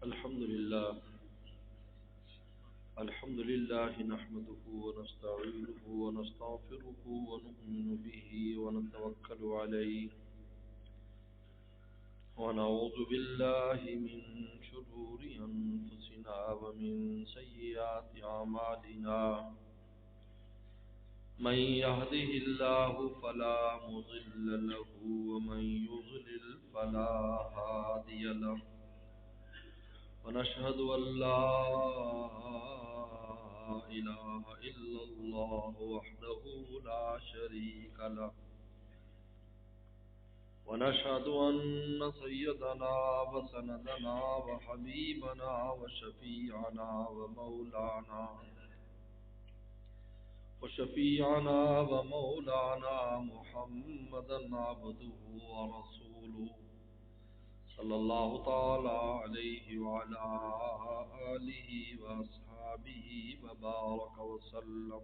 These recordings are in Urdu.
الحمد لله نحمده ونستعينه ونستغفره ونؤمن به ونتوكل عليه ونعوذ بالله من شرور أنفسنا ومن سيئات أعمالنا من يهده الله فلا مضل له ومن يضلل فلا هادي له ونشهد أن لا إله إلا الله وحده لا شريك له ونشهد أن سيدنا وسندنا وحبيبنا وشفيعنا ومولانا محمدا عبده ورسوله صلى الله تعالى عليه وعلى آله وأصحابه وبارك وسلم.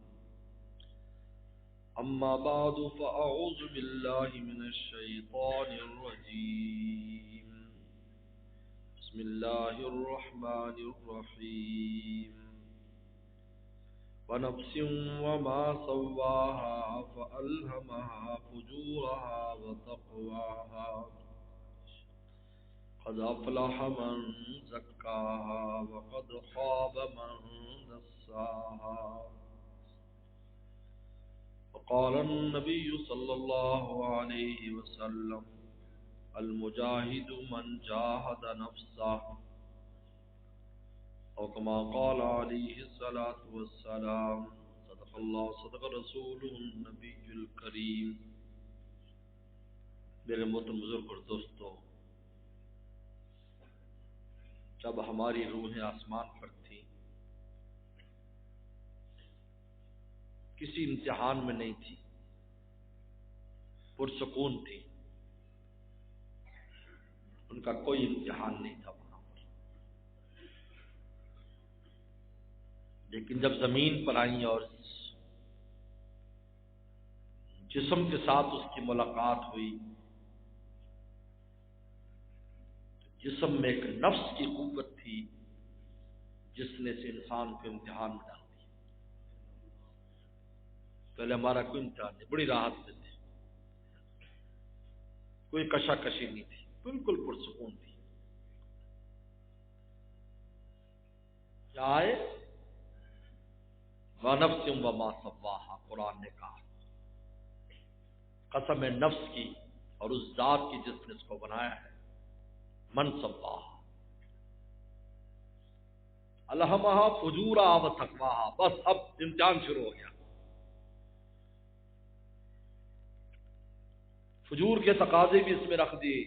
أما بعد فأعوذ بالله من الشيطان الرجيم. بسم الله الرحمن الرحيم. ونفس وما سواها فألهمها فجورها وتقواها قد أفلح من زكاها وقد خاب من دساها. وقال النبي صلى الله عليه وسلم المجاهد من جاهد نفسه أو كما قال عليه الصلاة والسلام. صدق الله صدق رسوله النبي الكريم. میرے محترم بزرگ اور دوستو، جب ہماری روحیں آسمان پر تھی، کسی امتحان میں نہیں تھی، پرسکون تھی، ان کا کوئی امتحان نہیں تھا وہاں. لیکن جب زمین پر آئیں اور جسم کے ساتھ اس کی ملاقات ہوئی، جسم میں ایک نفس کی قوت تھی جس نے سے انسان کو امتحان میں ڈال دیا. پہلے ہمارا کوئی امتحان نہیں، بڑی راحت میں تھے، کوئی کشاکشی نہیں تھی، بالکل پرسکون تھی. کیا آئے وَنَفْسٍ وَمَا سَوَّاهَا، قرآن نے کہا قسم ہے نفس کی اور اس ذات کی جس نے اس کو بنایا ہے. من سواہا الہمہا فجورا و تقواہا. بس اب امتحان شروع ہو گیا. فجور کے تقاضے بھی اس میں رکھ دیے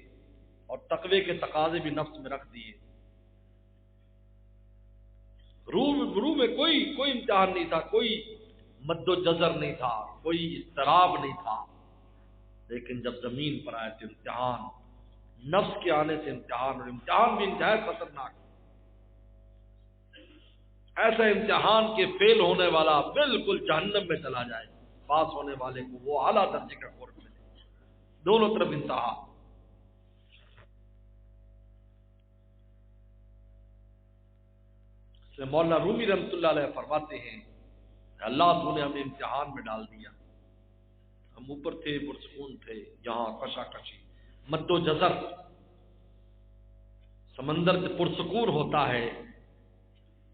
اور تقوی کے تقاضے بھی نفس میں رکھ دیے. روح میں کوئی امتحان نہیں تھا، کوئی مد و جزر نہیں تھا، کوئی اضطراب نہیں تھا. لیکن جب زمین پر آئے تو امتحان، نفس کے آنے سے امتحان، اور امتحان بھی انتہائی خطرناک. ایسا امتحان کے فیل ہونے والا بالکل جہنم میں چلا جائے، پاس ہونے والے کو وہ اعلیٰ درجے کا قرب ملے. دونوں طرف انتہا. اس میں مولانا رومی رحمۃ اللہ علیہ فرماتے ہیں اللہ تو نے ہمیں امتحان میں ڈال دیا. ہم اوپر تھے، پرسکون تھے، یہاں کشاکشی، مد و جزر. سمندر سے پرسکون ہوتا ہے،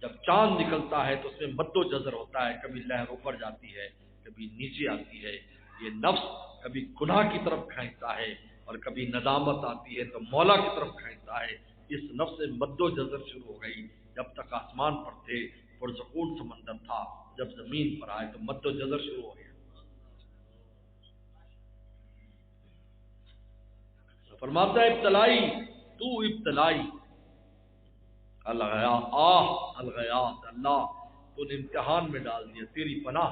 جب چاند نکلتا ہے تو اس میں مد و جزر ہوتا ہے، کبھی لہر اوپر جاتی ہے، کبھی نیچے آتی ہے. یہ نفس کبھی گناہ کی طرف کھینچتا ہے اور کبھی ندامت آتی ہے تو مولا کی طرف کھینچتا ہے. اس نفس سے مد و جزر شروع ہو گئی. جب تک آسمان پر تھے پرسکون سمندر تھا، جب زمین پر آئے تو مد و جزر شروع ہو گیا. فرماتا ہے ابتلائی تو ابتلائی الغیاث، اللہ تو نے امتحان میں ڈال دیا، تیری پناہ.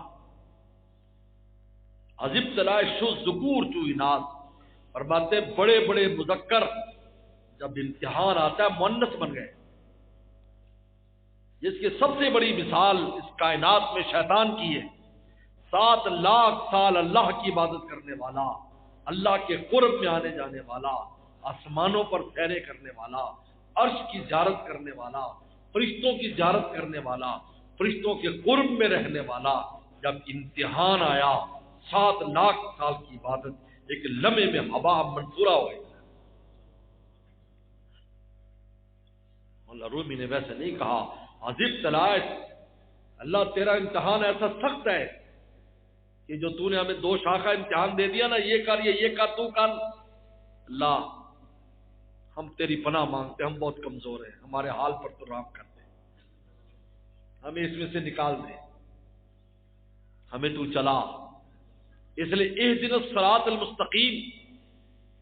از ابتلائے شو ذکور تو اناث. فرماتے بڑے بڑے مذکر جب امتحان آتا ہے مؤنث بن گئے. جس کی سب سے بڑی مثال اس کائنات میں شیطان کی ہے. 7 لاکھ سال اللہ کی عبادت کرنے والا، اللہ کے قرب میں آنے جانے والا، آسمانوں پر سیرے کرنے والا، عرش کی زیارت کرنے والا، فرشتوں کی زیارت کرنے والا، فرشتوں کے قرب میں رہنے والا، جب امتحان آیا 7 لاکھ سال کی عبادت ایک لمحے میں ہوا منصورہ ہو گئی۔ مولا رومی نے ویسے نہیں کہا، عذب تلائت، اللہ تیرا امتحان ایسا سخت ہے کہ جو تو نے ہمیں 2 شاخہ امتحان دے دیا نا، یہ کر یہ کر تو کر، اللہ ہم تیری پناہ مانگتے، ہم بہت کمزور ہیں، ہمارے حال پر تو رحم کر دے، ہمیں اس میں سے نکال دے، ہمیں تو چلا۔ اس لیے اہدنا الصراط المستقیم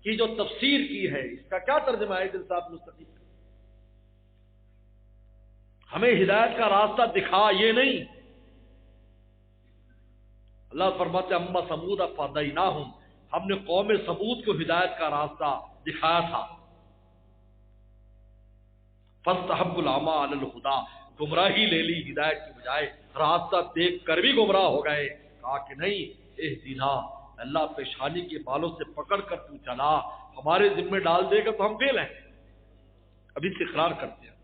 کی جو تفسیر کی ہے، اس کا کیا ترجمہ ہے؟ اہدنا الصراط المستقیم، ہمیں ہدایت کا راستہ دکھا، یہ نہیں۔ اللہ فرماتے اما ثمود فہدیناہم، ہم نے قوم ثمود کو ہدایت کا راستہ دکھایا تھا۔ فاستحبوا العمى علی الہدی، گمراہی لے لی ہدایت کی بجائے، راستہ دیکھ کر بھی گمراہ ہو گئے۔ کہا کہ نہیں، اہدنا، اللہ پیشانی کے بالوں سے پکڑ کر تو چلا، ہمارے ذمہ ڈال دے گا تو ہم فیل ہیں۔ ابھی سے اقرار کرتے ہیں،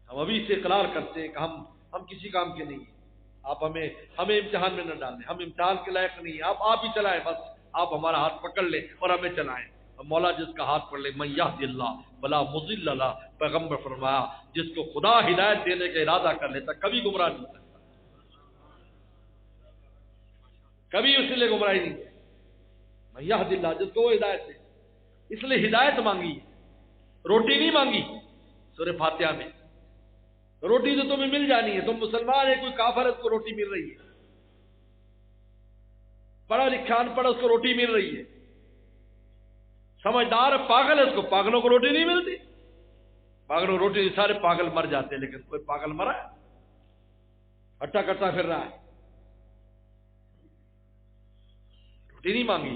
ہم ابھی سے اقرار کرتے ہیں کہ ہم کسی کام کے نہیں ہیں، آپ ہمیں امتحان میں نہ ڈالیں، ہم امتحان کے لائق نہیں ہیں، آپ ہی چلائیں، بس آپ ہمارا ہاتھ پکڑ لیں اور ہمیں چلائیں۔ مولا جس کا ہاتھ پکڑ لے، من یہد اللہ فلا مضل لہ، پیغمبر فرمایا جس کو خدا ہدایت دینے کا ارادہ کر لیتا کبھی گمراہ نہیں ہوتا، کبھی اس لیے گمراہی نہیں ہے۔ من یہد اللہ، جس کو وہ ہدایت دے، اس لیے ہدایت مانگی، روٹی نہیں مانگی۔ سورہ فاتحہ میں روٹی تو تمہیں مل جانی ہے، تم مسلمان ہے، کوئی کافر ہے اس کو روٹی مل رہی ہے، پڑھا لکھا ان پڑھ اس کو روٹی مل رہی ہے، سمجھدار پاگل ہے اس کو، پاگلوں کو روٹی نہیں ملتی، پاگلوں کو روٹی نہیں، سارے پاگل مر جاتے ہیں، لیکن کوئی پاگل مرا ہے؟ ہٹا کٹا پھر رہا ہے، روٹی نہیں مانگی،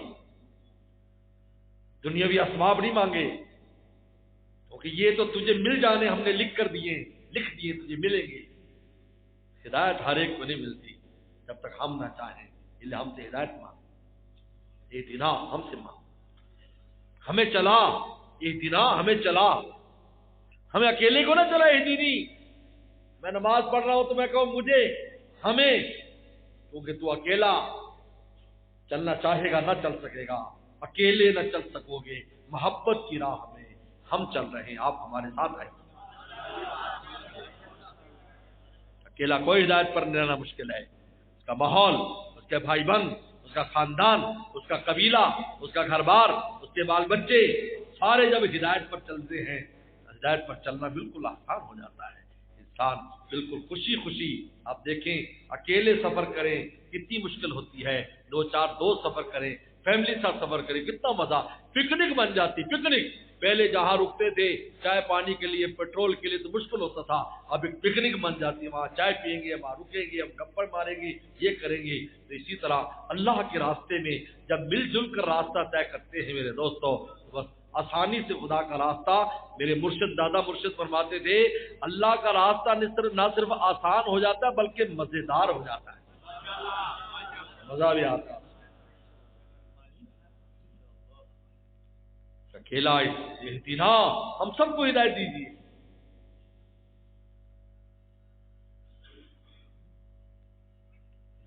دنیاوی اسباب نہیں مانگے، کیونکہ یہ تو تجھے مل جانے ہم نے لکھ دیے تجھے ملیں گے۔ ہدایت ہر ایک کو نہیں ملتی جب تک ہم نہ چاہیں، اس لیے ہم سے ہدایت مانگ، اہدنا، ہم سے مانگ، ہمیں چلا، اہدنا، ہمیں چلا، ہمیں اکیلے کو نہ چلا اہدنی، میں نماز پڑھ رہا ہوں تو میں کہوں مجھے، ہمیں، کیونکہ تو اکیلا چلنا چاہے گا نہ چل سکے گا، اکیلے نہ چل سکو گے، محبت کی راہ میں ہم چل رہے ہیں، آپ ہمارے ساتھ آئیں۔ اکیلا کوئی ہدایت پر رہنا مشکل ہے، اس کا ماحول، اس کے بھائی بہن، اس کا خاندان، اس کا قبیلہ، اس کا گھر بار، اس کے بال بچے، سارے جب ہدایت پر چلتے ہیں، ہدایت پر چلنا بالکل آسان ہو جاتا ہے، انسان بالکل خوشی خوشی۔ آپ دیکھیں اکیلے سفر کریں کتنی مشکل ہوتی ہے، 2-4 دوست سفر کریں، فیملی ساتھ سفر کریں، کتنا مزہ، پکنک بن جاتی، پکنک۔ پہلے جہاں رکتے تھے چائے پانی کے لیے، پیٹرول کے لیے تو مشکل ہوتا تھا، اب ایک پکنک بن جاتی ہے، وہاں چائے پیئیں گے، وہاں رکیں گے، ہم گپڑ ماریں گے، یہ کریں گے۔ تو اسی طرح اللہ کے راستے میں جب مل جل کر راستہ طے کرتے ہیں میرے دوستوں، بس آسانی سے خدا کا راستہ، میرے مرشد دادا مرشد فرماتے تھے اللہ کا راستہ نہ صرف آسان ہو جاتا ہے بلکہ مزیدار ہو جاتا ہے، مزہ بھی آتا ہے۔ اکیلا اہدنا، ہم سب کو ہدایت دیجیے۔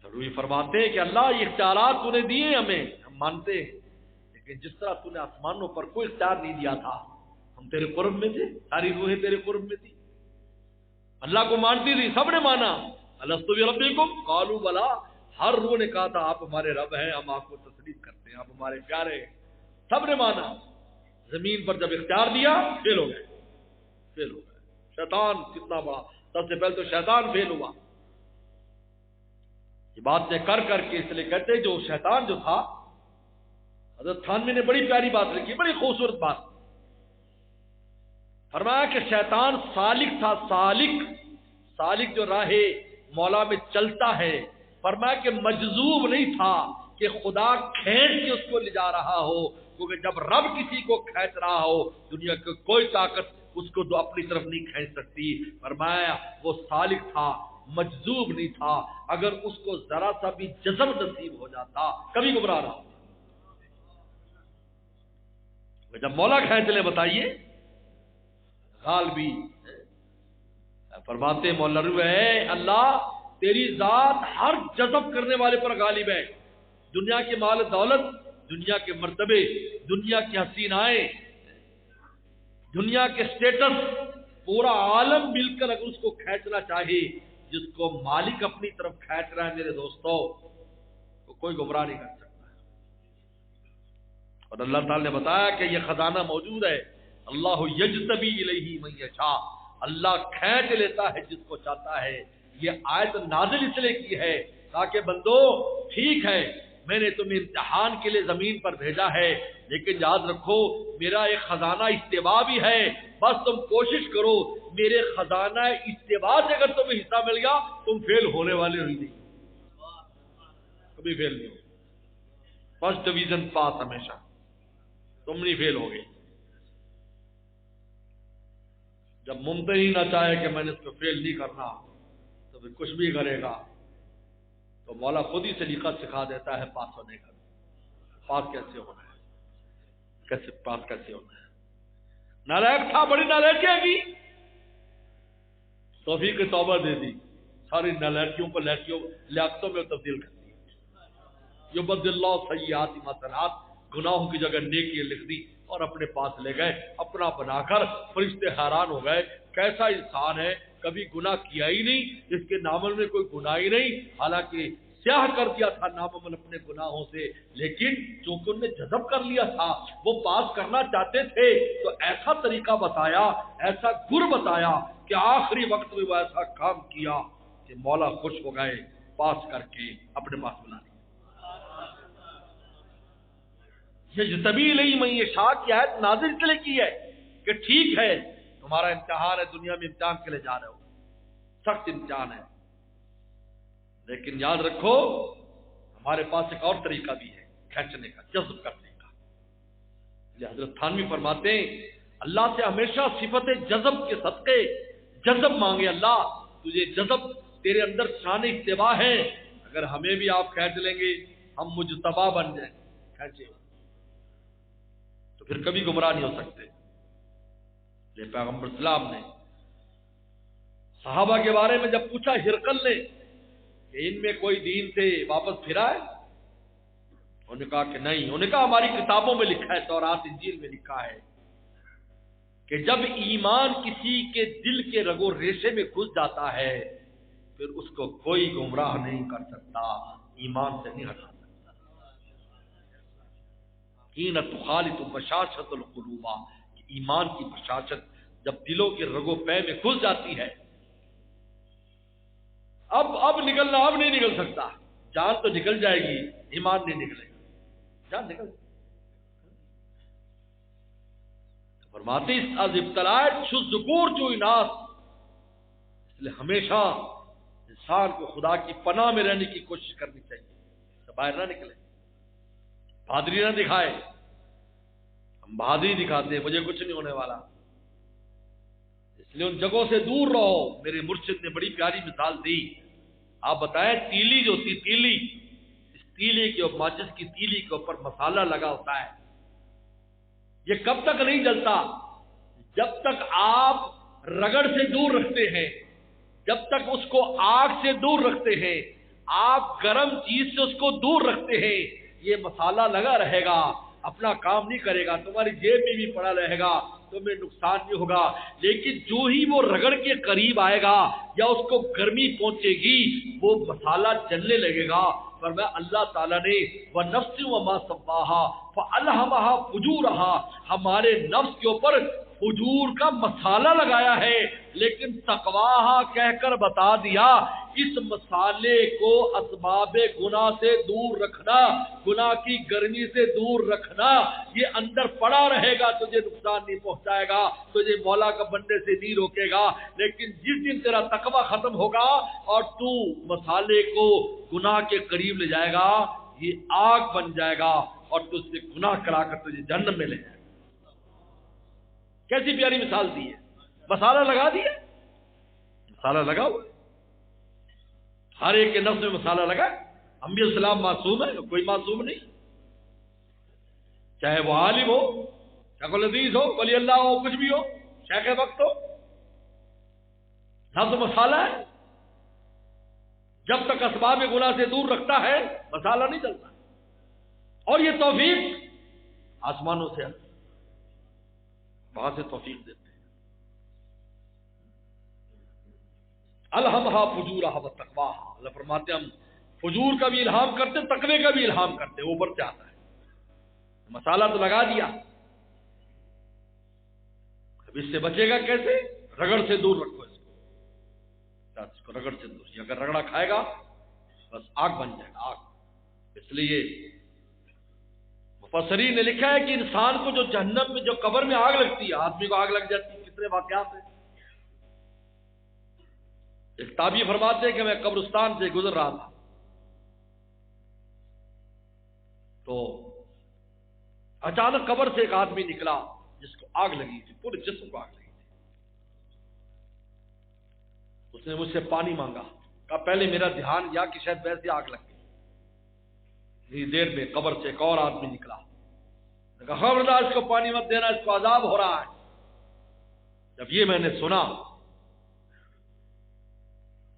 ضروری فرماتے ہیں کہ اللہ یہ اختیارات تو نے دیے ہمیں، ہم مانتے ہیں، لیکن جس طرح تو نے آسمانوں پر کوئی اختیار نہیں دیا تھا، ہم تیرے قرب میں تھے، ساری روحیں تیرے قرب میں تھی، اللہ کو مانتی تھی، سب نے مانا، الست بربکم قالوا بلا، ہر روح نے کہا تھا آپ ہمارے رب ہیں، ہم آپ کو تسلیم کرتے ہیں، آپ ہمارے پیارے ہیں، سب نے مانا۔ زمین پر جب اختیار دیا فیل ہو گئے، فیل ہو گئے۔ شیطان کتنا بڑا، سب سے پہلے تو شیطان فیل ہوا، یہ باتیں کر کر کے، اس لیے کہتے جو شیطان جو تھا، حضرت تھانوی نے بڑی پیاری بات لکھی، بڑی خوبصورت بات فرمایا کہ شیطان سالک تھا، سالک جو راہ مولا میں چلتا ہے، فرمایا کہ مجذوب نہیں تھا کہ خدا کھینچ کے اس کو لے جا رہا ہو، کیونکہ جب رب کسی کو کھینچ رہا ہو دنیا کی کوئی طاقت اس کو تو اپنی طرف نہیں کھینچ سکتی۔ فرمایا وہ سالک تھا، مجذوب نہیں تھا، اگر اس کو ذرا سا بھی جذب نصیب ہو جاتا کبھی گمراہ رہا۔ جب مولا کھینچ لے بتائیے غالبی فرماتے مولا روح ہے اللہ تیری ذات ہر جذب کرنے والے پر غالب ہے. دنیا کے مال دولت، دنیا کے مرتبے، دنیا کی حسینائیں، دنیا کے سٹیٹس، پورا عالم مل کر اگر اس کو کھینچنا چاہے جس کو مالک اپنی طرف کھینچ رہا ہے میرے دوستو تو کوئی گمراہ نہیں کر سکتا. اور اللہ تعالی نے بتایا کہ یہ خزانہ موجود ہے. اللہ یجتبی الیہ من یشاء، اللہ کھینچ لیتا ہے جس کو چاہتا ہے. یہ آیت نازل اس لیے کی ہے تاکہ بندو ٹھیک ہے میں نے تمہیں امتحان کے لیے زمین پر بھیجا ہے، لیکن یاد رکھو میرا ایک خزانہ استوا بھی ہے. بس تم کوشش کرو میرے خزانہ استوا سے اگر تمہیں حصہ مل گیا تم فیل ہونے والے ہی نہیں، کبھی فیل نہیں ہو. فرسٹ ڈویژن پاس ہمیشہ، تم نہیں فیل ہوگے. جب ممتحن نہ چاہے کہ میں نے اس کو فیل نہیں کرنا تو پھر کچھ بھی کرے گا تو مولا خود ہی طریقہ سکھا دیتا ہے پاس ہونے کا. پاس کیسے ہونا ہے، کیسے پاس کیسے ہونا ہے. نالائق تھا، بڑی نالائکی کی توفیق کی توبہ دے دی، ساری نالائکیوں کو لیاقتوں میں تبدیل کر دی. یبدل اللہ سیئات حسنات، گناہوں کی جگہ نیکی لکھ دی اور اپنے پاس لے گئے اپنا بنا کر. فرشتے حیران ہو گئے کیسا انسان ہے، کبھی گناہ کیا ہی نہیں، اس کے نامل میں کوئی گناہ ہی نہیں، حالانکہ سیاہ کر دیا تھا نامعمل اپنے گناہوں سے، لیکن چونکہ انہوں نے جذب کر لیا تھا، وہ پاس کرنا چاہتے تھے تو ایسا طریقہ بتایا، ایسا گر بتایا کہ آخری وقت میں وہ ایسا کام کیا کہ مولا خوش ہو گئے، پاس کر کے اپنے پاس بلا لیا. یجتبی الیہ من یشاء کی آیت نازل اس لیے کی ہے کہ ٹھیک ہے تمہارا امتحان ہے، دنیا میں امتحان کے لیے جا رہے ہو، سخت امتحان ہے، لیکن یاد رکھو ہمارے پاس ایک اور طریقہ بھی ہے کھینچنے کا، جذب کرنے کا. یہ حضرت تھانوی فرماتے ہیں اللہ سے ہمیشہ صفت جذب کے صدقے جذب مانگے. اللہ تجھے جذب تیرے اندر شان استوا ہے، اگر ہمیں بھی آپ کھینچ لیں گے ہم مجتبی بن جائیں کھینچے تو پھر کبھی گمراہ نہیں ہو سکتے. یہ پیغمبر اسلام نے صحابہ کے بارے میں جب پوچھا ہرقل نے کہ ان میں کوئی دین سے واپس پھرا ہے، انہوں نے کہا کہ نہیں. انہوں نے کہا ہماری کتابوں میں لکھا ہے، تورات انجیل میں لکھا ہے کہ جب ایمان کسی کے دل کے رگ و ریشے میں گھس جاتا ہے پھر اس کو کوئی گمراہ نہیں کر سکتا، ایمان سے نہیں ہٹا سکتا. حین تخالط بشاشۃ القلوب، ایمان کی بشاشت جب دلوں کے رگ و پے میں گھس جاتی ہے اب نکلنا، اب نہیں نکل سکتا. جان تو نکل جائے گی، ایمان نہیں نکلے گا. جان نکل فرماتے از ابتلاء شو ذکور جو اناس، اس لیے ہمیشہ انسان کو خدا کی پناہ میں رہنے کی کوشش کرنی چاہیے، باہر نہ نکلے، بہادری نہ دکھائے. ہم بہادری دکھاتے ہیں مجھے کچھ نہیں ہونے والا، اس لیے ان جگہوں سے دور رہو. میرے مرشد نے بڑی پیاری مثال دی. آپ بتائیں تیلی جو ہوتی تیلی، اس تیلی کے ماچس کی تیلی کے اوپر مسالہ لگا ہوتا ہے، یہ کب تک نہیں جلتا؟ جب تک آپ رگڑ سے دور رکھتے ہیں، جب تک اس کو آگ سے دور رکھتے ہیں، آپ گرم چیز سے اس کو دور رکھتے ہیں، یہ مسالہ لگا رہے گا، اپنا کام نہیں کرے گا، تمہاری جیب میں بھی پڑا رہے گا، تمہیں نقصان نہیں ہوگا. لیکن جو ہی وہ رگڑ کے قریب آئے گا یا اس کو گرمی پہنچے گی وہ مسالہ جلنے لگے گا. فرمایا اللہ تعالیٰ نے وَنَفْسٍ وَمَا سَوَّاهَا فَأَلْهَمَهَا فُجُورَهَا، ہمارے نفس کے اوپر فجور کا مسالہ لگایا ہے، لیکن تقواہا کہہ کر بتا دیا اس مسالے کو اسباب گناہ سے دور رکھنا، گناہ کی گرمی سے دور رکھنا، یہ اندر پڑا رہے گا تجھے نقصان نہیں پہنچائے گا، تجھے مولا کا بننے سے نہیں روکے گا. لیکن جس دن تیرا تقوی ختم ہوگا اور تو مسالے کو گناہ کے قریب لے جائے گا یہ آگ بن جائے گا اور تجھ سے گناہ کرا کر تجھے جہنم میں لے جائے گا. کیسی پیاری مثال دی ہے. مسالہ لگا دیا، مسالہ لگا ہوا، ہر ایک کے نفس میں مسالہ لگا. انبیاء السلام معصوم ہے، کوئی معصوم نہیں، چاہے وہ عالم ہو شیخ الحدیث ہو، ولی اللہ ہو، کچھ بھی ہو، شیخ وقت ہو، لفظ مسالہ ہے. جب تک اسباب گناہ سے دور رکھتا ہے مسالہ نہیں چلتا. اور یہ توفیق آسمانوں سے وہاں سے توفیق دیتے ہیں. الہمہا فجورہا وتقواہا، اللہ فرماتے ہیں ہم فجور کا بھی الہام کرتے، تقوی کا بھی الہام کرتے. اوپر سے آتا ہے مسالہ تو لگا دیا، اب اس سے بچے گا کیسے؟ رگڑ سے دور رکھو اس کو رگڑ سے دور. اگر رگڑا کھائے گا بس آگ بن جائے گا، آگ. اس لیے مفسرین نے لکھا ہے کہ انسان کو جو جہنم میں، جو قبر میں آگ لگتی ہے، آدمی کو آگ لگ جاتی ہے. کتنے واقعات ہیں. ایک تابعی فرماتے ہیں کہ میں قبرستان سے گزر رہا تھا تو اچانک قبر سے ایک آدمی نکلا جس کو آگ لگی تھی، پورے جسم کو آگ لگی تھی. اس نے مجھ سے پانی مانگا. کہا پہلے میرا دھیان گیا کہ شاید ویسے آگ لگ گئی. اتنی دیر میں قبر سے ایک اور آدمی نکلا. کہا خبردار اس کو پانی مت دینا، اس کو عذاب ہو رہا ہے. جب یہ میں نے سنا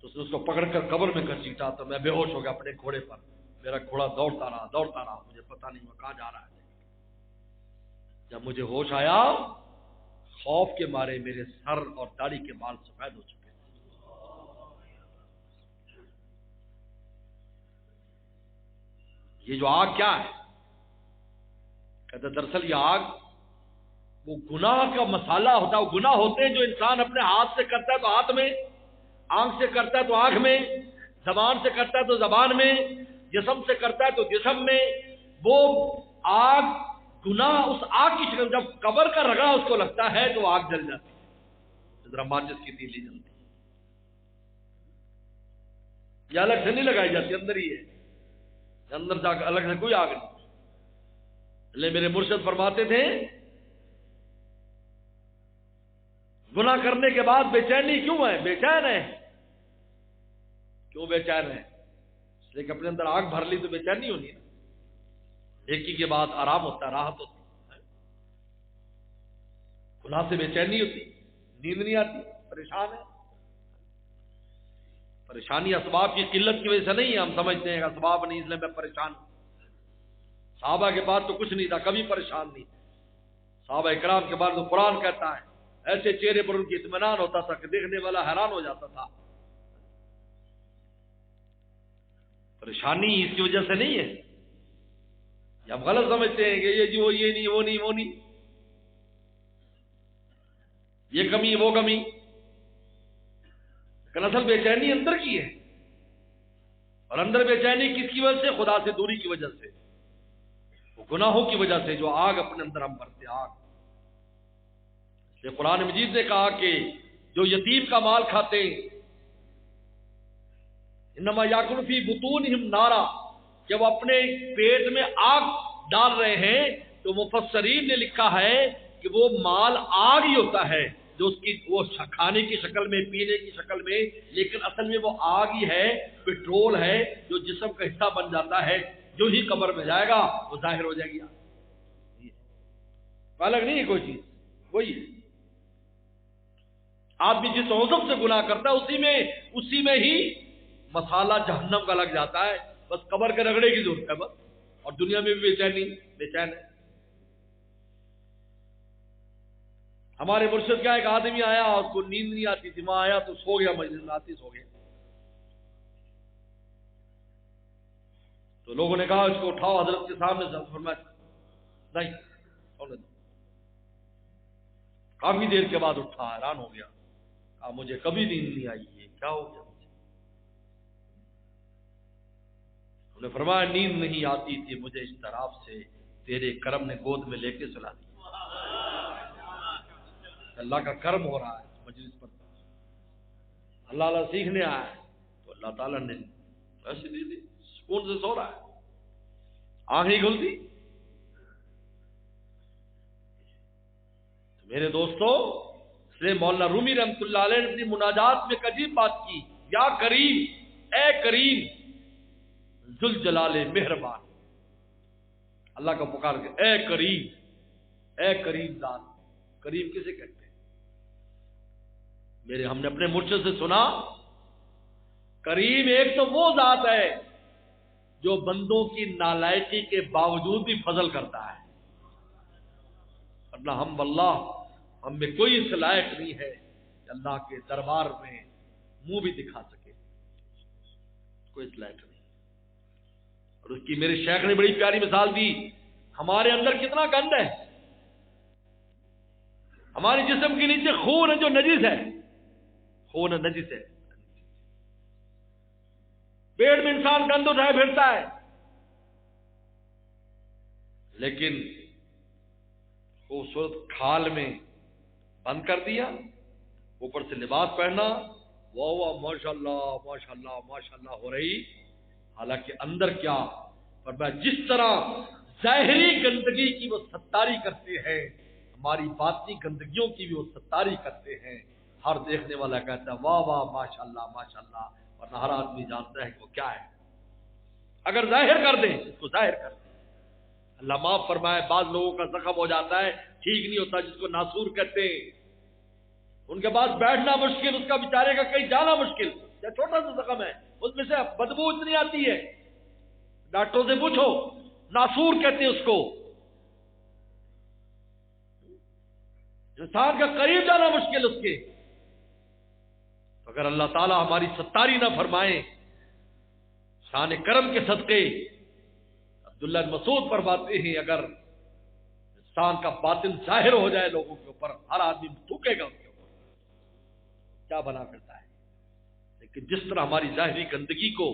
تو اس کو پکڑ کر قبر میں گھسیٹا تو میں بے ہوش ہو گیا اپنے گھوڑے پر. میرا گھوڑا دوڑتا رہا، مجھے پتا نہیں وہ کہاں جا رہا ہے. جب مجھے ہوش آیا، خوف کے مارے میرے سر اور داڑھی کے بال سفید ہو چکے تھے. یہ جو آگ کیا ہے؟ کہتے دراصل یہ آگ وہ گناہ کا مسالہ ہوتا ہے. وہ گناہ ہوتے ہیں جو انسان اپنے ہاتھ سے کرتا ہے تو ہاتھ میں، آنکھ سے کرتا ہے تو آنکھ میں، زبان سے کرتا ہے تو زبان میں، جسم سے کرتا ہے تو جسم میں. وہ آگ گناہ اس آگ کی شکل، جب قبر کا رگڑا اس کو لگتا ہے تو آگ جل جاتی ہے. ذرا ماچس کی تیلی جلتی ہے. یہ الگ سے نہیں لگائی جاتی، اندر ہی ہے. اندر جا کر الگ سے کوئی آگ نہیں. لے میرے مرشد فرماتے تھے گناہ کرنے کے بعد بے چینی کیوں ہے؟ بے چین ہے. کیوں بے چین ہے؟ اس لیے کہ اپنے اندر آگ بھر لی تو بے چینی ہونی ہے. نیکی کے بعد آرام ہوتا ہے، راحت ہوتی ہے. گناہ سے بے چینی ہوتی، نیند نہیں آتی، پریشان ہے. پریشانی اسباب کی قلت کی وجہ سے نہیں ہے. ہم سمجھتے ہیں کہ اسباب نہیں اس لیے میں پریشان ہوں. صحابہ کے بعد تو کچھ نہیں تھا، کبھی پریشان نہیں. صحابہ اکرام کے بعد تو قرآن کہتا ہے ایسے چہرے پر ان کی اطمینان ہوتا تھا کہ دیکھنے والا حیران ہو جاتا تھا. پریشانی اس کی وجہ سے نہیں ہے. یا ہم غلط سمجھتے ہیں کہ یہ جی وہ یہ نہیں، وہ نہیں، وہ نہیں، یہ کمی وہ کمی. لیکن اصل بے چینی اندر کی ہے. اور اندر بے چینی کس کی وجہ سے؟ خدا سے دوری کی وجہ سے، وہ گناہوں کی وجہ سے جو آگ اپنے اندر ہم بھرتے. آگ یہ قرآن مجید نے کہا کہ جو یتیم کا مال کھاتے انما یاکل فی بطونہم نارا، جب اپنے پیٹ میں آگ ڈال رہے ہیں تو مفسرین نے لکھا ہے کہ وہ مال آگ ہی ہوتا ہے جو اس کی وہ کھانے کی شکل میں، پینے کی شکل میں، لیکن اصل میں وہ آگ ہی ہے، پیٹرول ہے جو جسم کا حصہ بن جاتا ہے. جو ہی قبر میں جائے گا وہ ظاہر ہو جائے گی. الگ نہیں ہے کوئی چیز، وہی ہے. آدمی جس عذر سے گناہ کرتا ہے اسی میں ہی مسالہ جہنم کا لگ جاتا ہے. بس قبر کے رگڑے کی ضرورت ہے بس. اور دنیا میں بھی بے چین ہے. ہمارے مرشد کا ایک آدمی آیا، اس کو نیند نہیں آتی تھی، وہاں آیا تو سو گیا، مجلس میں آتی سو گیا. تو لوگوں نے کہا اس کو اٹھاؤ حضرت کے سامنے سے. فرمایا نہیں، کافی دیر کے بعد اٹھا، حیران ہو گیا. کہا مجھے کبھی نیند نہیں آئی، یہ کیا ہو گیا مجھے؟ انہوں نے فرمایا نیند نہیں آتی تھی مجھے اس طرف سے تیرے کرم نے گود میں لے کے سلا دی. اللہ کا کرم ہو رہا ہے مجلس پر، اللہ اللہ سیکھنے آیا ہے تو اللہ تعالیٰ نے ایسی دے دی، سکون سے سو رہا ہے، آنکھ نہیں کھلتی. میرے دوستو، اس لیے مولانا رومی رحمۃ اللہ علیہ نے اپنی مناجات میں ایک عجیب بات کی. یا کریم، اے کریم ذوالجلال مہربان. اللہ کا پکار کے اے کریم. اے کریم ذات. کریم کسے کہتے ہیں؟ ہم نے اپنے مرشد سے سنا، کریم ایک تو وہ ذات ہے جو بندوں کی نالائقی کے باوجود بھی فضل کرتا ہے، ورنہ ہم واللہ ہم میں کوئی اس لائق نہیں ہے کہ اللہ کے دربار میں منہ بھی دکھا سکے، کوئی اس لائق نہیں. اور اس کی میرے شیخ نے بڑی پیاری مثال دی. ہمارے اندر کتنا گند ہے، ہمارے جسم کے نیچے خون ہے جو نجس ہے، خون نجس ہے. پیٹ میں انسان گند اٹھائے پھرتا ہے، لیکن خوبصورت کھال میں بند کر دیا، اوپر سے لباس پہننا، واہ واہ ماشاء اللہ ماشاء اللہ ماشاء اللہ ہو رہی، حالانکہ اندر کیا. فرمایا جس طرح ظاہری گندگی کی وہ ستاری کرتے ہیں، ہماری باطنی گندگیوں کی بھی وہ ستاری کرتے ہیں. ہر دیکھنے والا کہتا ہے واہ واہ ماشاء اللہ ماشاء اللہ، ورنہ ہر آدمی جانتا ہے کہ وہ کیا ہے. اگر ظاہر کر دیں اس کو، ظاہر کر دیں. اللہ معاف فرمائے، بعض لوگوں کا زخم ہو جاتا ہے ٹھیک نہیں ہوتا، جس کو ناسور کہتے ہیں، ان کے پاس بیٹھنا مشکل، اس کا بیچارے کا کہیں جانا مشکل. یا چھوٹا سا زخم ہے، اس میں سے بدبو اتنی آتی ہے، ڈاکٹروں سے پوچھو، ناسور کہتے ہیں اس کو. انسان کا قریب جانا مشکل اس کے. اگر اللہ تعالی ہماری ستاری نہ فرمائے، شان کرم کے صدقے عبداللہ بن مسعود فرماتے ہیں اگر انسان کا باطن ظاہر ہو جائے لوگوں کے اوپر، ہر آدمی تھوکے گا اس کے اوپر، کیا بنا کرتا ہے. لیکن جس طرح ہماری ظاہری گندگی کو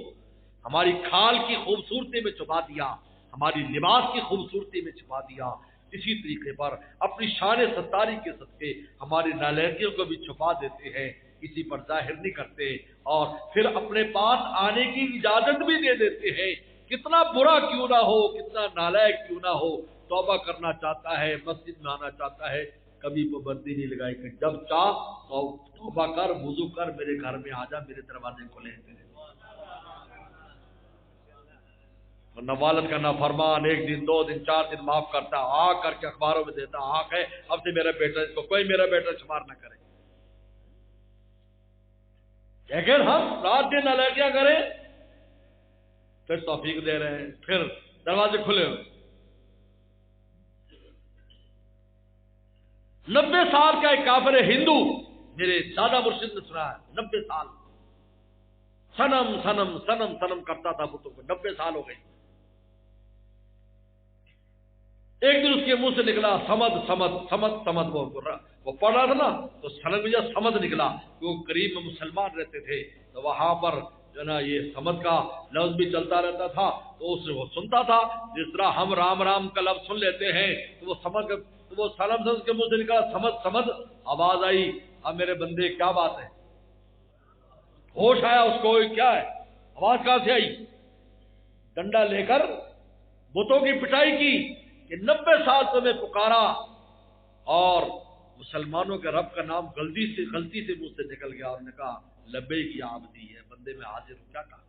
ہماری کھال کی خوبصورتی میں چھپا دیا، ہماری لباس کی خوبصورتی میں چھپا دیا، اسی طریقے پر اپنی شان ستاری کے صدقے ہماری نالائقیوں کو بھی چھپا دیتے ہیں، کسی پر ظاہر نہیں کرتے، اور پھر اپنے پاس آنے کی اجازت بھی دے دیتے ہیں. کتنا برا کیوں نہ ہو، کتنا نالائق کیوں نہ ہو، توبہ کرنا چاہتا ہے، مسجد میں آنا چاہتا ہے، کبھی پابندی نہیں لگائی کہ جب چاہ توبہ کر، وضو کر، میرے گھر میں آ جا، میرے دروازے کھلے ہیں. ورنہ والد کا نافرمان 1 دن 2 دن 4 دن معاف کرتا، آ کر کے اخباروں میں دیتا، آنکھ ہے اب سے میرا بیٹا، اس کو کوئی میرا بیٹا شمار نہ کرے. لیکن ہم رات دن نالائقیاں کریں، پھر توفیق دے رہے ہیں، پھر دروازے کھلے ہوئے. 90 سال کا ایک کافر ہندو، میرے دادا مرشد نے سنا ہے، 90 سال سنم سنم سنم سنم کرتا تھا بتوں کو، 90 سال ہو گئے. ایک دن اس کے منہ سے نکلا سمد سمد سمد سمد، وہ پڑھ رہا تھا نا تو سنم میں سمد نکلا. وہ قریب میں مسلمان رہتے تھے تو وہاں پر جو نا یہ سمد کا لفظ بھی چلتا رہتا تھا، تو اس سے وہ سنتا تھا. جس طرح ہم رام رام کا لفظ سن لیتے ہیں تو وہ سمد، تو وہ سلم سے اس کے منہ سے نکلا سمد سمد، آواز آئی اب میرے بندے کیا بات ہے، ہوش آیا اس کو، کیا ہے آواز کہاں سے آئی. ڈنڈا لے کر بتوں کی پٹائی کی کہ 90 سال تو میں پکارا اور مسلمانوں کے رب کا نام غلطی سے منہ سے نکل گیا، اور نے کہا لبیک یا عبدی ہے، بندے میں حاضر ہوں. کیا کہا؟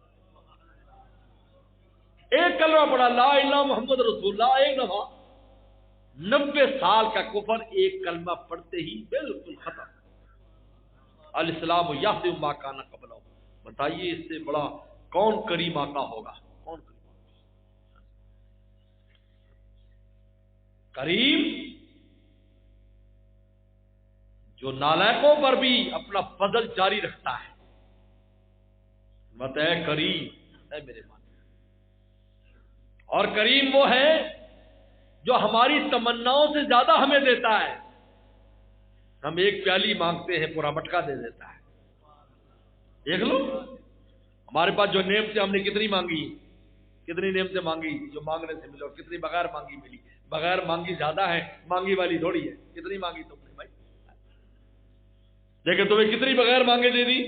ایک کلمہ پڑھا لا الہ محمد رسول اللہ ایک دفعہ، 90 سال کا کفر ایک کلمہ پڑھتے ہی بالکل ختم. الاسلام یہدم ما کان قبلہ. بتائیے اس سے بڑا کون کریم آقا ہوگا؟ کون کریم جو نالائقوں پر بھی اپنا فضل جاری رکھتا ہے. مت ہے کریم ہے میرے مان. اور کریم وہ ہے جو ہماری تمناؤں سے زیادہ ہمیں دیتا ہے. ہم ایک پیالی مانگتے ہیں پورا مٹکا دے دیتا ہے. دیکھ لو ہمارے پاس جو نعمتیں ہم نے کتنی مانگی، کتنی نعمتیں مانگی جو مانگنے سے ملی، اور کتنی بغیر مانگی ملی. بغیر مانگی زیادہ ہے، مانگی والی تھوڑی ہے. کتنی مانگی تم نے بھائی، لیکن تمہیں کتنی بغیر مانگے دے دی.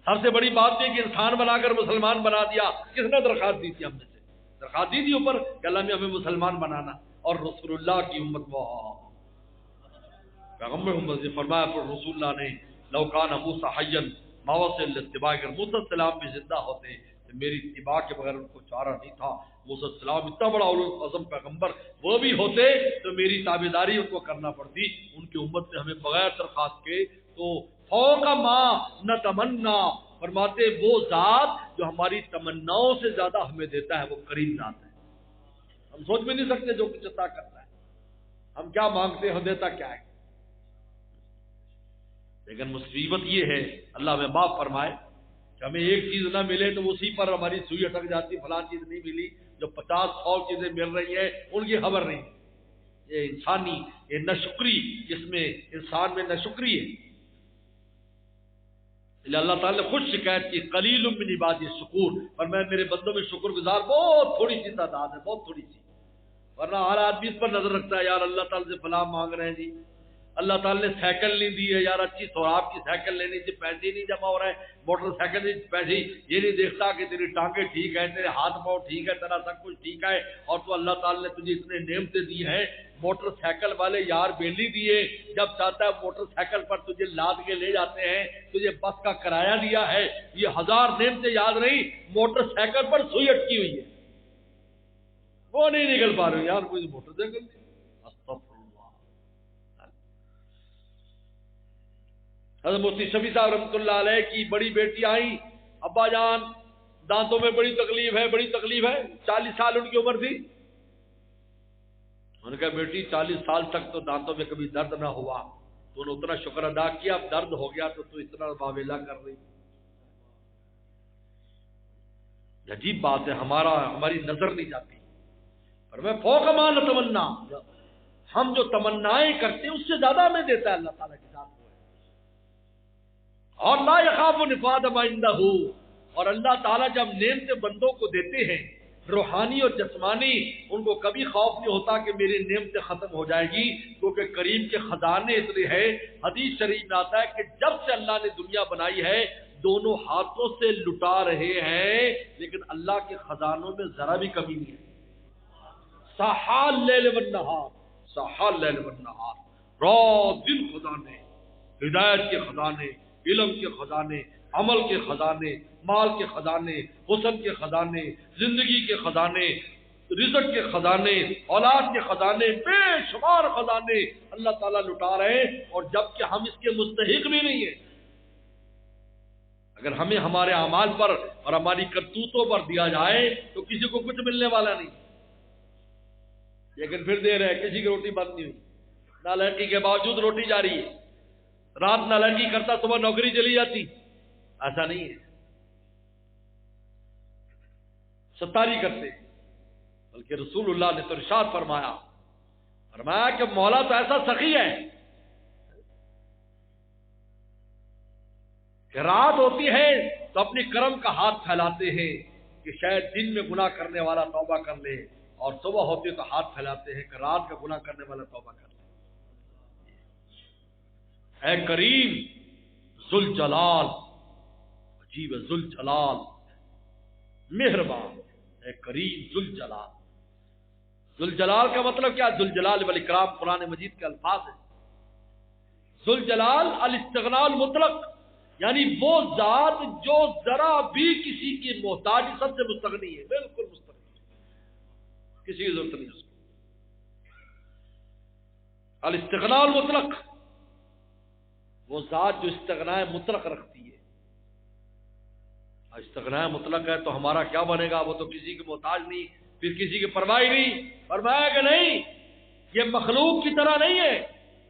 سب سے بڑی بات یہ کہ انسان بنا کر مسلمان بنا دیا. کس نے درخواست دی تھی؟ ہم نے سے درخواست دی تھی اوپر کہ اللہ میں ہمیں مسلمان بنانا. اور رسول اللہ کی امت وہ پیغمبر محمد نے فرمایا پر رسول اللہ نے لو کان موسیٰ حیا ما وصل لاتباع، اگر موسیٰ السلام بھی زندہ ہوتے تو کہ میری اتباع کے بغیر ان کو چارہ نہیں تھا. موسیٰ علیہ السلام اتنا بڑا اولو العزم پیغمبر وہ بھی ہوتے تو میری تابعداری ان کو کرنا پڑتی. ان کی امت نے ہمیں بغیر درخواست کے تو فوق ما نتمنا فرماتے وہ ذات جو ہماری تمناؤں سے زیادہ ہمیں دیتا ہے وہ کریم ذات ہے. ہم سوچ بھی نہیں سکتے جو کچھ عطا کرتا ہے. ہم کیا مانگتے ہیں دیتا کیا ہے. لیکن مصیبت یہ ہے اللہ ہمیں معاف فرمائے کہ ہمیں ایک چیز نہ ملے تو اسی پر ہماری سوئی اٹک جاتی. فلاں چیز نہیں ملی جو 50-100 چیزیں مل رہی ہیں ان کی خبر نہیں. یہ انسانی یہ ناشکری اس میں انسان میں ناشکری ہے. اللہ تعالیٰ نے خود شکایت کی قلیل من عبادی الشکور اور میں میرے بندوں میں شکر گزار بہت تھوڑی سی تعداد ہے بہت تھوڑی سی. ورنہ ہر آدمی اس پر نظر رکھتا ہے یار اللہ تعالیٰ سے فلاں مانگ رہے ہیں جی اللہ تعالیٰ نے سائیکل نہیں دی ہے یار اچھی سوراب کی سائیکل لینی تھی پیسے نہیں جمع ہو رہے ہیں موٹر سائیکل نہیں پیسے یہ نہیں دیکھتا کہ تیری ٹانگیں ٹھیک ہے تیرے ہاتھ پاؤں ٹھیک ہے تیرا سب کچھ ٹھیک ہے اور تو اللہ تعالیٰ نے تجھے اتنے نعمتیں دی ہیں. موٹر سائیکل والے یار بیلی دیے جب چاہتا ہے موٹر سائیکل پر تجھے لاد کے لے جاتے ہیں تجھے بس کا کرایہ دیا ہے. یہ 1000 نعمتیں یاد نہیں موٹر سائیکل پر سوئی اٹکی ہوئی ہے وہ نہیں نکل پا رہے یار مجھے موٹر سائیکل حضرت مفتی شفیع صاحب رحمۃ اللہ علیہ کی بڑی بیٹی آئی ابا جان دانتوں میں بڑی تکلیف ہے 40 سال ان کی عمر تھی. انہوں نے کہا بیٹی 40 سال تک تو دانتوں میں کبھی درد نہ ہوا تو نے اتنا شکر ادا کیا اب درد ہو گیا تو اتنا باویلا کر رہی. عجیب بات ہے ہماری نظر نہیں جاتی. پر میں فوق ما نتمنا ہم جو تمنائیں کرتے ہیں اس سے زیادہ ہمیں دیتا ہے اللہ تعالیٰ کے ساتھ. اور لا یخاف نفاذ ما عنده اور اللہ تعالیٰ جب نعمتیں بندوں کو دیتے ہیں روحانی اور جسمانی ان کو کبھی خوف نہیں ہوتا کہ میری نعمتیں ختم ہو جائے گی کیونکہ کریم کے خزانے اتنے ہیں. حدیث شریف میں آتا ہے کہ جب سے اللہ نے دنیا بنائی ہے دونوں ہاتھوں سے لٹا رہے ہیں لیکن اللہ کے خزانوں میں ذرا بھی کمی نہیں ہے. سحال لیل والنہار رات دن خزانے ہدایت کے خزانے علم کے خزانے عمل کے خزانے مال کے خزانے حسن کے خزانے زندگی کے خزانے رزق کے خزانے اولاد کے خزانے بے شمار خزانے اللہ تعالیٰ لٹا رہے ہیں اور جبکہ ہم اس کے مستحق بھی نہیں ہیں. اگر ہمیں ہمارے اعمال پر اور ہماری کرتوتوں پر دیا جائے تو کسی کو کچھ ملنے والا نہیں. لیکن پھر دے رہے کسی کی روٹی بند نہیں ہوئی نالائقی کے باوجود روٹی جاری ہے. رات نالائقی کرتا صبح نوکری چلی جاتی ایسا نہیں ہے. ستاری کرتے بلکہ رسول اللہ نے تو ارشاد فرمایا کہ مولا تو ایسا سخی ہے کہ رات ہوتی ہے تو اپنی کرم کا ہاتھ پھیلاتے ہیں کہ شاید دن میں گناہ کرنے والا توبہ کر لے اور صبح ہوتی ہے تو ہاتھ پھیلاتے ہیں کہ رات کا گناہ کرنے والا توبہ کر لے. اے کریم ذوالجلال عجیب ہے ذوالجلال مہربان اے کریم ذوالجلال. ذوالجلال کا مطلب کیا؟ ذوالجلال والاکرام قرآن مجید کے الفاظ ہیں. ذوالجلال الاستغناء المطلق یعنی وہ ذات جو ذرا بھی کسی کی محتاج سب سے مستغنی ہے بالکل مستغنی کسی کی ضرورت نہیں اس کو. الاستغناء المطلق وہ ذات جو استغناء مطلق رکھتی ہے. استغناء مطلق ہے تو ہمارا کیا بنے گا؟ وہ تو کسی کے محتاج نہیں پھر کسی کی پرواہ نہیں. فرمایا کہ نہیں یہ مخلوق کی طرح نہیں ہے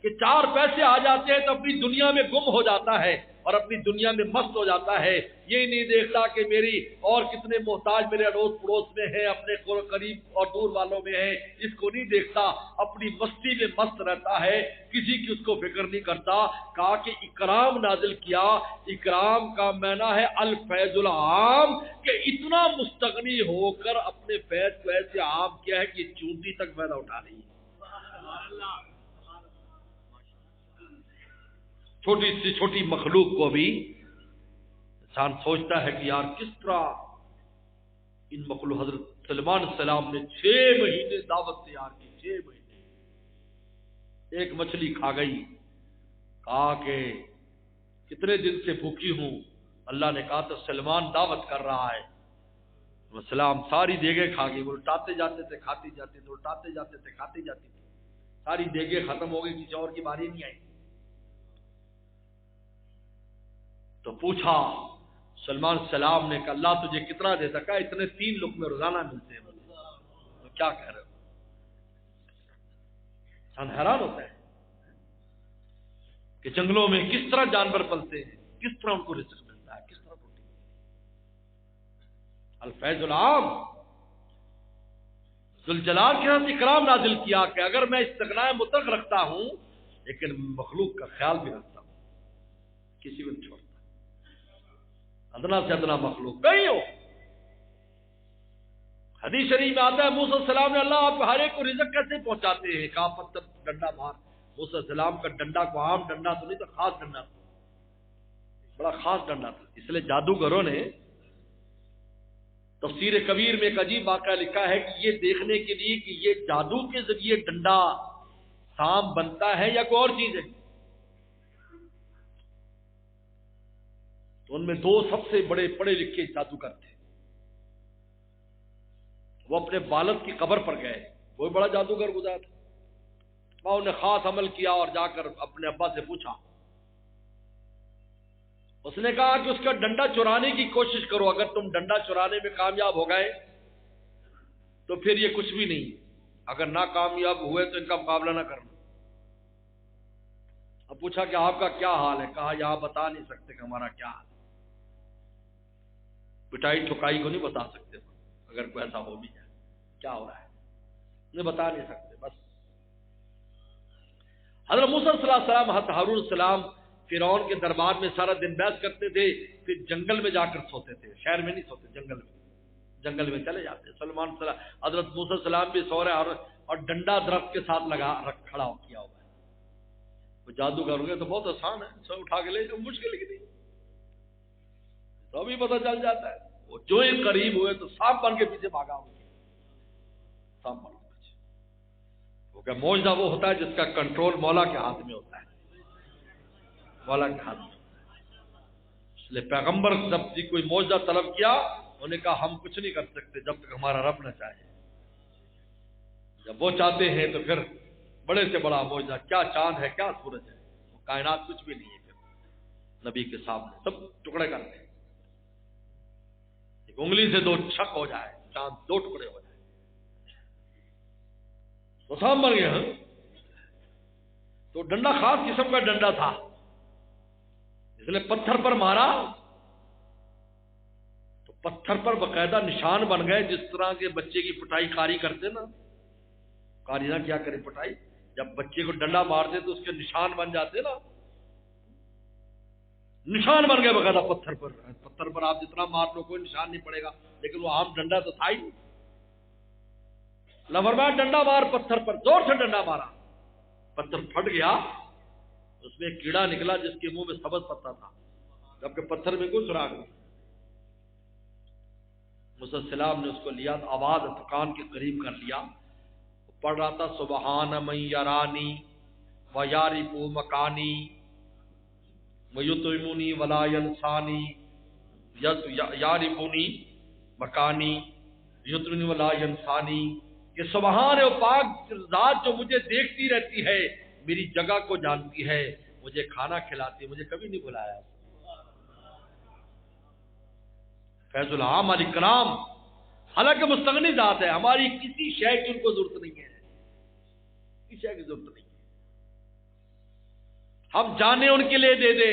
کہ 4 پیسے آ جاتے ہیں تو اپنی دنیا میں گم ہو جاتا ہے اور اپنی دنیا میں مست ہو جاتا ہے. یہ نہیں دیکھتا کہ میری اور کتنے محتاج میرے اڑوس پڑوس میں ہیں اپنے قریب اور دور والوں میں ہیں اس کو نہیں دیکھتا. اپنی مستی میں مست رہتا ہے کسی کی اس کو فکر نہیں کرتا. کہا کہ اکرام نازل کیا. اکرام کا معنی ہے الفیض العام کہ اتنا مستغنی ہو کر اپنے فیض کو ایسے عام کیا ہے کہ چونٹی تک فائدہ اٹھا رہی ہے. چھوٹی سی چھوٹی مخلوق کو بھی انسان سوچتا ہے کہ یار کس طرح ان مخلوق حضرت سلمان السلام نے 6 مہینے دعوت تیار کی. 6 مہینے ایک مچھلی کھا گئی. کہا کہ کتنے دن سے بھوکی ہوں. اللہ نے کہا تو سلمان دعوت کر رہا ہے السلام ساری دیگیں کھا گئے، وہ الٹاتے جاتے تھے کھاتے جاتے تھے، الٹاتے جاتے تھے کھاتے جاتے تھے، ساری دیگیں ختم ہو گئی، کسی اور کی باری نہیں آئی۔ تو پوچھا سلمان السلام نے کہ اللہ تجھے کتنا دیتا؟ کہا اتنے 3 لقمے روزانہ ملتے ہیں مجھے۔ تو کیا کہہ رہے ہو؟ انسان حیران ہوتا ہے کہ جنگلوں میں کس طرح جانور پلتے ہیں، کس طرح ان کو رزق ملتا ہے، کس طرح روٹی۔ الفیض العام ذوالجلال کے ہاتھ اکرام نازل کیا کہ اگر میں استغناء مطلق رکھتا ہوں لیکن مخلوق کا خیال بھی رکھتا ہوں، کسی کو نہیں چھوڑتا، ادنا سے ادنا مخلوق کہیں ہو۔ حدیث شریف میں آتا ہے موسیٰ السلام نے اللہ آپ ہر ایک کو رزق کیسے پہنچاتے ہیں؟ کہا پتھر ڈنڈا مار۔ موسیٰ السلام کا ڈنڈا کو عام ڈنڈا تو نہیں تھا، خاص ڈنڈا تھا، بڑا خاص ڈنڈا تھا۔ اس لیے جادوگروں نے تفسیر کبیر میں ایک عجیب واقعہ لکھا ہے کہ یہ دیکھنے کے لیے کہ یہ جادو کے ذریعے ڈنڈا سام بنتا ہے یا کوئی اور چیز ہے، تو ان میں 2 سب سے بڑے پڑھے لکھے جادوگر تھے، وہ اپنے والد کی قبر پر گئے، وہ بڑا جادوگر گزرا تھا، انہوں نے خاص عمل کیا اور جا کر اپنے ابا سے پوچھا، اس نے کہا کہ اس کا ڈنڈا چرانے کی کوشش کرو، اگر تم ڈنڈا چرانے میں کامیاب ہو گئے تو پھر یہ کچھ بھی نہیں، اگر ناکامیاب ہوئے تو ان کا مقابلہ نہ کرنا۔ اب پوچھا کہ آپ کا کیا حال ہے؟ کہا یہاں بتا نہیں سکتے کہ ہمارا کیا حال ہے، پٹائی ٹھکائی کو نہیں بتا سکتے، اگر کوئی ایسا ہو بھی جائے کیا ہو رہا ہے نہیں بتا نہیں سکتے بس۔ حضرت موسیٰ صلی اللہ علیہ وسلم، حضرت ہارون السلام فرعون کے دربار میں سارا دن بحث کرتے تھے، پھر جنگل میں جا کر سوتے تھے، شہر میں نہیں سوتے، جنگل میں چلے جاتے۔ سلمان حضرت موسیٰ السلام بھی سو رہے اور ڈنڈا درخت کے ساتھ لگا کھڑا کیا ہوا ہے۔ وہ جادوگر ہو گئے تو بہت آسان ہے، سب اٹھا کے لے جاؤ، مشکل کی نہیں، تو بھی پتہ چل جاتا ہے۔ وہ جو ہی قریب ہوئے تو سانپ بن کے پیچھے بھاگا ہوا، سانپ بن کے پیچھے۔ وہ کہ معجزہ وہ ہوتا ہے جس کا کنٹرول مولا کے ہاتھ میں ہوتا ہے، مولا کے ہاتھ میں۔ اس لیے پیغمبر جب بھی کوئی معجزہ طلب کیا، انہوں نے کہا ہم کچھ نہیں کر سکتے جب تک ہمارا رب نہ چاہے، جب وہ چاہتے ہیں تو پھر بڑے سے بڑا معجزہ، کیا چاند ہے کیا سورج ہے، وہ کائنات کچھ بھی نہیں ہے، پھر نبی کے سامنے سب ٹکڑے کرتے ہیں، ایک انگلی سے 2 چھک ہو جائے، چاند 2 ٹکڑے ہو جائے، تو سام مر گیا۔ تو ڈنڈا خاص قسم کا ڈنڈا تھا، اس لیے پتھر پر مارا تو پتھر پر باقاعدہ نشان بن گئے، جس طرح کے بچے کی پٹائی قاری کرتے نا، قاری نہ کیا کرے پٹائی، جب بچے کو ڈنڈا مارتے تو اس کے نشان بن جاتے نا، نشان بن گئے باقاعدہ پتھر پر۔ پتھر پر آپ جتنا مار لو کوئی نشان نہیں پڑے گا، لیکن وہ عام ڈنڈا تو تھا ہی نہیں۔ فرمایا ڈنڈا مار پتھر پر، زور سے ڈنڈا مارا، پتھر پھٹ گیا، اس میں ایک کیڑا نکلا جس کے منہ میں سبز پتا تھا، جبکہ پتھر میں کوئی سراغ نہیں۔ موسیٰ السلام نے اس کو لیا، آواز کان کے قریب کر لیا، پڑھ رہا تھا سبحان من یرانی ویعرف مکانی ویطعمنی ولا ینسانی، یعرفنی مکانی یطعمنی ولا ینسانی، کہ سبحان ہے، پاک ذات جو مجھے دیکھتی رہتی ہے، میری جگہ کو جانتی ہے، مجھے کھانا کھلاتی ہے، مجھے کبھی نہیں بلایا۔ فیض العام الاکرام، حالانکہ مستغنی ذات ہے، ہماری کسی شے کی ان کو ضرورت نہیں ہے، کسی شے کی ضرورت نہیں ہے، ہم جانے ان کے لیے دے دے،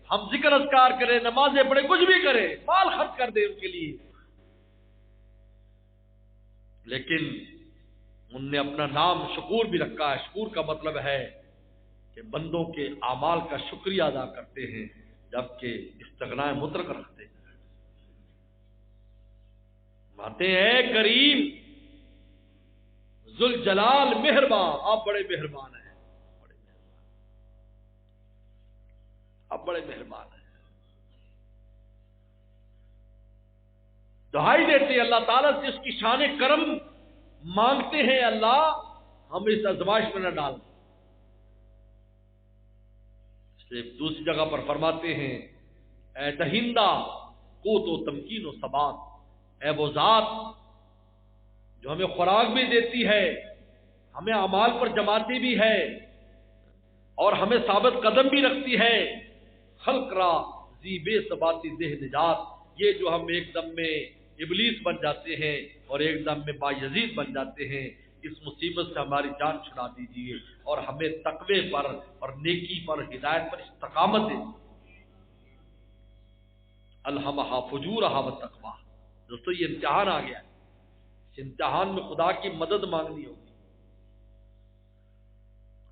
ہم ذکر اذکار کریں، نمازیں پڑھیں، کچھ بھی کریں، مال خرچ کر دیں ان کے لیے، لیکن ان نے اپنا نام شکور بھی رکھا ہے۔ شکور کا مطلب ہے کہ بندوں کے اعمال کا شکریہ ادا کرتے ہیں، جبکہ استغناء مطلق رکھتے ہیں۔ باتیں ہیں کریم ذوالجلال مہربان، آپ بڑے مہربان ہیں، آپ بڑے مہربان ہیں۔ دعائی دیتے ہیں اللہ تعالیٰ سے، اس کی شان کرم مانگتے ہیں، اللہ ہم اس آزمائش میں نہ ڈال۔ دوسری جگہ پر فرماتے ہیں اے دہندہ قوت و تمکین و ثبات، اے وہ ذات جو ہمیں خوراک بھی دیتی ہے، ہمیں اعمال پر جماتی بھی ہے اور ہمیں ثابت قدم بھی رکھتی ہے، خلق را زی بے ثباتی دہ نجات، یہ جو ہم ایک دم میں ابلیس بن جاتے ہیں اور ایک دم میں بایزید بن جاتے ہیں، اس مصیبت سے ہماری جان چھڑا دیجیے اور ہمیں تقوی پر اور نیکی پر، ہدایت پر استقامت دے۔ الہمہا فجورہا وتقواہا۔ دوستو یہ امتحان آ گیا ہے، اس امتحان میں خدا کی مدد مانگنی ہوگی۔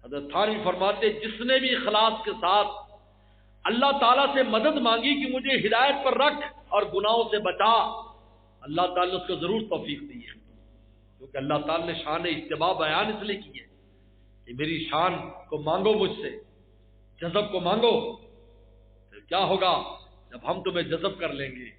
حضرت تھانوی فرماتے جس نے بھی اخلاص کے ساتھ اللہ تعالیٰ سے مدد مانگی کہ مجھے ہدایت پر رکھ اور گناہوں سے بچا، اللہ تعالیٰ نے اس کو ضرور توفیق دی ہے، کیونکہ اللہ تعالیٰ نے شان اتباع بیان اس لیے کی ہے کہ میری شان کو مانگو مجھ سے، جذب کو مانگو۔ پھر کیا ہوگا جب ہم تمہیں جذب کر لیں گے،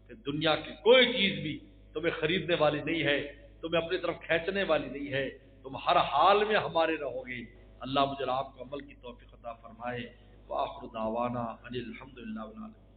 پھر دنیا کی کوئی چیز بھی تمہیں خریدنے والی نہیں ہے، تمہیں اپنی طرف کھینچنے والی نہیں ہے، تم ہر حال میں ہمارے رہو گے۔ اللہ مجھے آپ کو عمل کی توفیق عطا فرمائے۔ وآخر دعوانا ان الحمد للہ رب العالمین۔